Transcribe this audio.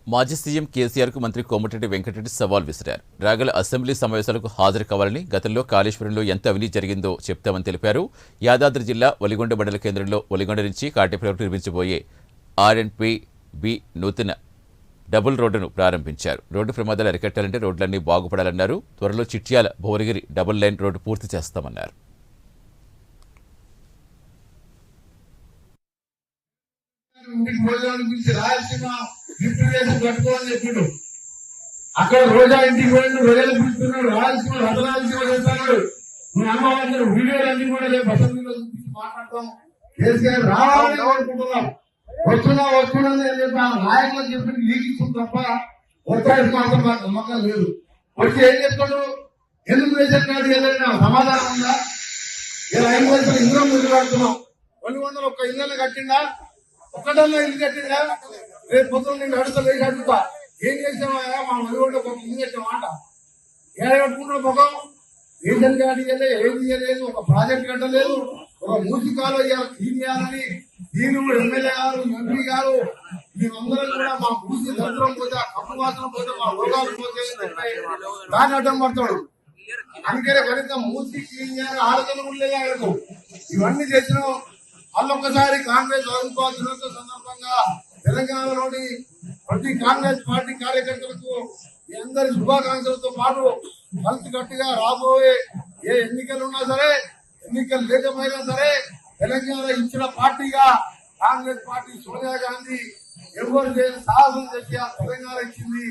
మాజీ సీఎం కేసీఆర్ కు మంత్రి కోమటిరెడ్డి వెంకటరెడ్డి సవాల్ విసిరారు. రాగల అసెంబ్లీ సమావేశాలకు హాజరు కావాలని, గతంలో కాళేశ్వరంలో ఎంత అవినీతి జరిగిందో చెప్తామని తెలిపారు. యాదాద్రి జిల్లా ఒలిగొండ మండల కేంద్రంలో ఒలిగొండ నుంచి కాటేపల్లి నిర్మించబోయే R&B నూతన డబుల్ రోడ్డును ప్రారంభించారు. రోడ్డు ప్రమాదాలు అరికట్టాలంటే రోడ్లన్నీ బాగుపడాలన్నారు. త్వరలో Chityala Bhuvanagiri double line road పూర్తి చేస్తామన్నారు. అక్కడ రోజా ఇంటికి పోయి రొయ్యలు పిలుస్తున్నాడు, రాయలసీమ రథరాయలసీమ చేస్తాడు. మీ అమ్మవారు వీడియోలన్నీ కూడా బసంతిలో చూపించి మాట్లాడతాం. కేసీఆర్ రావాలని కోరుకుంటున్నాం. వస్తున్నా అని చెప్పి ఆ నాయకులకు చెప్పి లీకిస్తుంది తప్ప ఒత్తాడి మాత్రం మాకు నమ్మకం లేదు. వచ్చి ఏం చెప్తాడు, ఎందుకు రేషన్ కార్డు వెళ్ళిన సమాధానం ఉందా? ఇలా 5 వయసులు ఇందులో ముందు కడుతున్నాం. 200 ఒక్క ఇళ్ళని కట్టిందా? ఒక్కటన్నా ఇల్లు కట్టిందా? రేపు పొద్దున్న నేను అడుగుతా అడుగుతా ఏం చేసామా మా మనుగోడు ఒక ఇల్లు కట్టిన మాట ఏడగట్టుకుంటున్న ముఖం రేషన్ కార్డు ఇవ్వలే, ఏది ఇవ్వలేదు, ఒక ప్రాజెక్ట్ కట్టలేదు, ఒక మూసికాలు తీయాలని దీని ఎమ్మెల్యే గారు ఎంపీ గారు మేమందరం కూడా మా మూసి దరిద్రం పోతే ఆ కప్పు వాసన పోతే మా రోగాలు పోతే దాన్ని అడ్డం పడతాడు. అందుకనే కనీసం మూసి క్లీన్ చేయాలి, ఆలోచన కూడా లేదు. ఇవన్నీ చేసినాం. మళ్ళొక్కసారి కాంగ్రెస్ ఆదుకోవాల్సిన సందర్భంగా తెలంగాణలోని ప్రతి కాంగ్రెస్ పార్టీ కార్యకర్తలకు మీ అందరి శుభాకాంక్షలతో పాటు కలిసి కట్టుగా రాబోయే ఏ ఎన్నికలు ఉన్నా సరే, ఎన్నికలు లేకపోయినా సరే, తెలంగాణ ఇచ్చిన పార్టీగా కాంగ్రెస్ పార్టీ సోనియా గాంధీ ఎవరు చేసి సాహసం చేసి ఆ తెలంగాణ ఇచ్చింది.